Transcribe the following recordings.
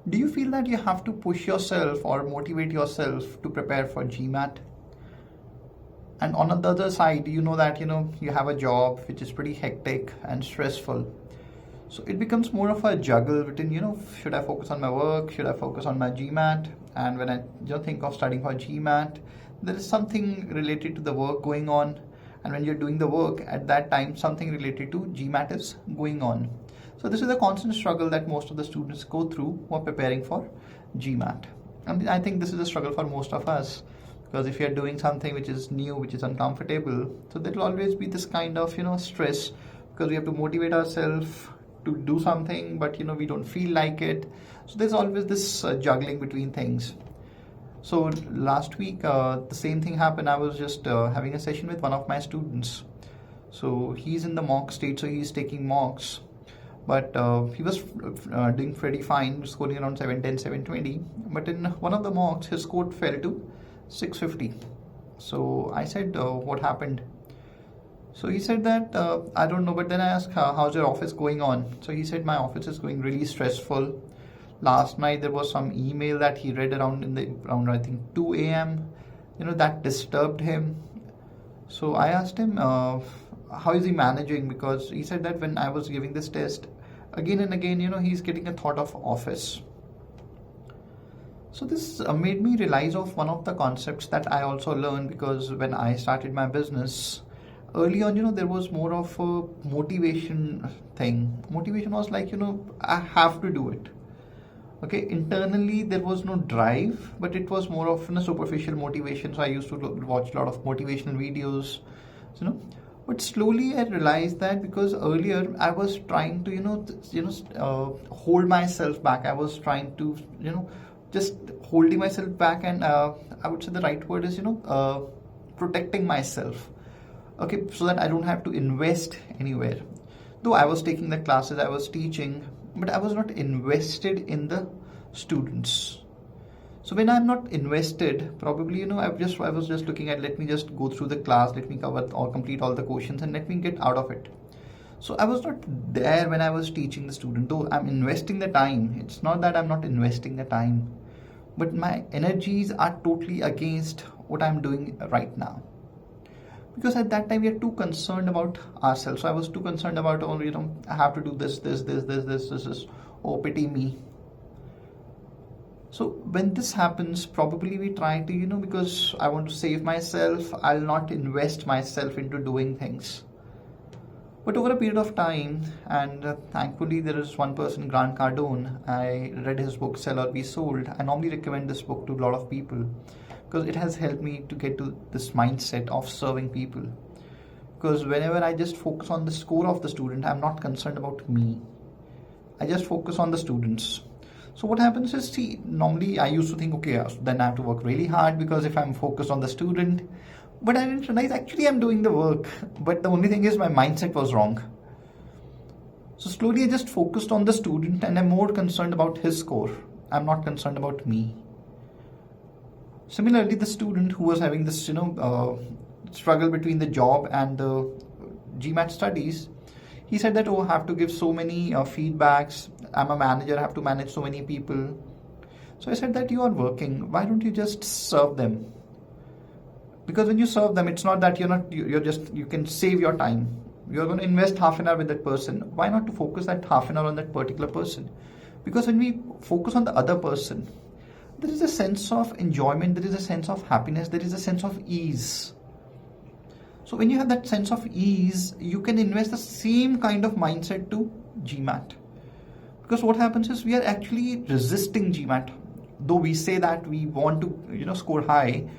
Do you feel that you have to push yourself or motivate yourself to prepare for GMAT? And on the other side, you know that you have a job which is pretty hectic and stressful. So it becomes more of a juggle between, should I focus on my work? Should I focus on my GMAT? And when I think of studying for GMAT, there is something related to the work going on. And when you're doing the work at that time, something related to GMAT is going on. So this is a constant struggle that most of the students go through while preparing for GMAT. And I think this is a struggle for most of us, because if you're doing something which is new, which is uncomfortable, so there will always be this kind of stress, because we have to motivate ourselves to do something, but we don't feel like it. So there's always this juggling between things. So last week the same thing happened. I was just having a session with one of my students. So he's in the mock state, so he's taking mocks, but he was doing pretty fine, scoring around 710, 720. But in one of the mocks, his score fell to 650. So I said, what happened? So he said that, I don't know. But then I asked, how's your office going on? So he said, my office is going really stressful. Last night there was some email that he read around I think 2 a.m. That disturbed him. So I asked him, how is he managing? Because he said that when I was giving this test, again and again, he's getting a thought of office. So this made me realize of one of the concepts that I also learned, because when I started my business, early on, there was more of a motivation thing. Motivation was like, I have to do it. Okay, internally there was no drive, but it was more of a superficial motivation. So I used to watch a lot of motivational videos, But slowly I realized that, because earlier I was trying to, hold myself back. I was trying to, just holding myself back, and I would say the right word is, protecting myself. Okay, so that I don't have to invest anywhere. Though I was taking the classes, I was teaching, but I was not invested in the students. So when I'm not invested, probably I was just looking at, let me just go through the class, let me cover or complete all the questions, and let me get out of it. So I was not there when I was teaching the student. Though I'm investing the time, it's not that I'm not investing the time, but my energies are totally against what I'm doing right now. Because at that time we are too concerned about ourselves. So I was too concerned about, I have to do this, oh, pity me. So when this happens, probably we try to, because I want to save myself, I'll not invest myself into doing things. But over a period of time, and thankfully there is one person, Grant Cardone, I read his book, Sell or Be Sold. I normally recommend this book to a lot of people, because it has helped me to get to this mindset of serving people. Because whenever I just focus on the score of the student, I'm not concerned about me. I just focus on the students. So what happens is, normally I used to think, okay, then I have to work really hard, because if I'm focused on the student, but I didn't realize actually I'm doing the work. But the only thing is my mindset was wrong. So slowly I just focused on the student, and I'm more concerned about his score. I'm not concerned about me. Similarly, the student who was having this, struggle between the job and the GMAT studies, he said that, I have to give so many feedbacks. I'm a manager, I have to manage so many people. So I said that you are working. Why don't you just serve them? Because when you serve them, it's not that you can save your time. You're going to invest half an hour with that person. Why not to focus that half an hour on that particular person? Because when we focus on the other person, there is a sense of enjoyment, there is a sense of happiness, there is a sense of ease. So when you have that sense of ease, you can invest the same kind of mindset to GMAT. Because what happens is, we are actually resisting GMAT. Though we say that we want to score high,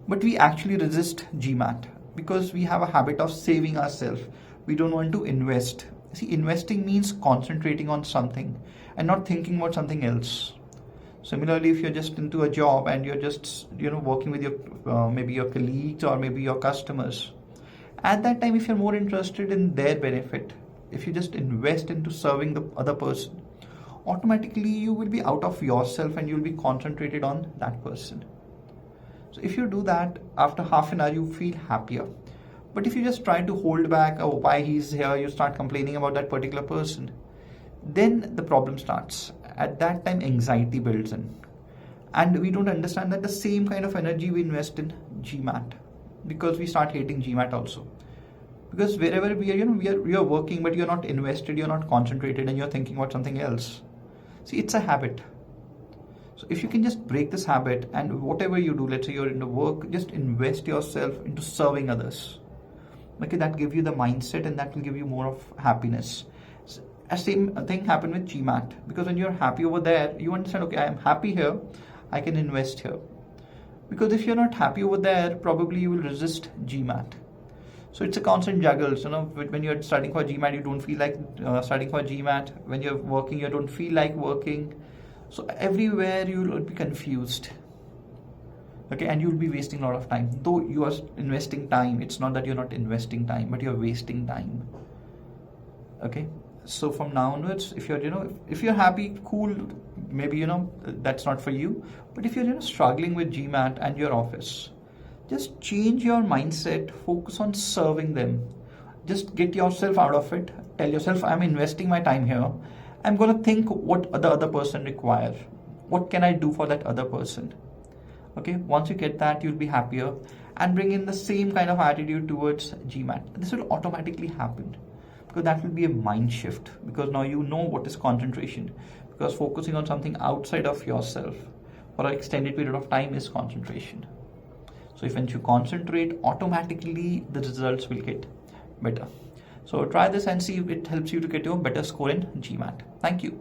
but we actually resist GMAT, because we have a habit of saving ourselves. We don't want to invest. See, investing means concentrating on something and not thinking about something else. Similarly, if you're just into a job and you're just working with your maybe your colleagues or maybe your customers, at that time, if you're more interested in their benefit, if you just invest into serving the other person, automatically you will be out of yourself and you'll be concentrated on that person. So if you do that, after half an hour you feel happier. But if you just try to hold back, why he's here, you start complaining about that particular person, then the problem starts. at that time anxiety builds in, and we don't understand that the same kind of energy we invest in GMAT, because we start hating GMAT also. Because wherever we are, we are working, but you're not invested, you're not concentrated, and you're thinking about something else. See, it's a habit. So if you can just break this habit, and whatever you do, let's say you're into work, just invest yourself into serving others. Okay, that gives you the mindset, and that will give you more of happiness. A same thing happened with GMAT, because when you're happy over there, you understand, okay, I am happy here, I can invest here. Because if you're not happy over there, probably you will resist GMAT. So it's a constant juggle. So, when you're studying for GMAT, you don't feel like studying for GMAT. When you're working, you don't feel like working. So everywhere you will be confused. Okay, and you'll be wasting a lot of time. Though you are investing time, it's not that you're not investing time, but you're wasting time. Okay, so from now onwards, if you're if you're happy, cool, maybe that's not for you. But if you're struggling with GMAT and your office, just change your mindset, focus on serving them. Just get yourself out of it. Tell yourself, I'm investing my time here. I'm going to think what the other person requires. What can I do for that other person? Okay, once you get that, you'll be happier, and bring in the same kind of attitude towards GMAT. This will automatically happen, because that will be a mind shift, because now you know what is concentration, because focusing on something outside of yourself for an extended period of time is concentration. So if you concentrate, automatically the results will get better. So try this and see if it helps you to get your better score in GMAT. Thank you.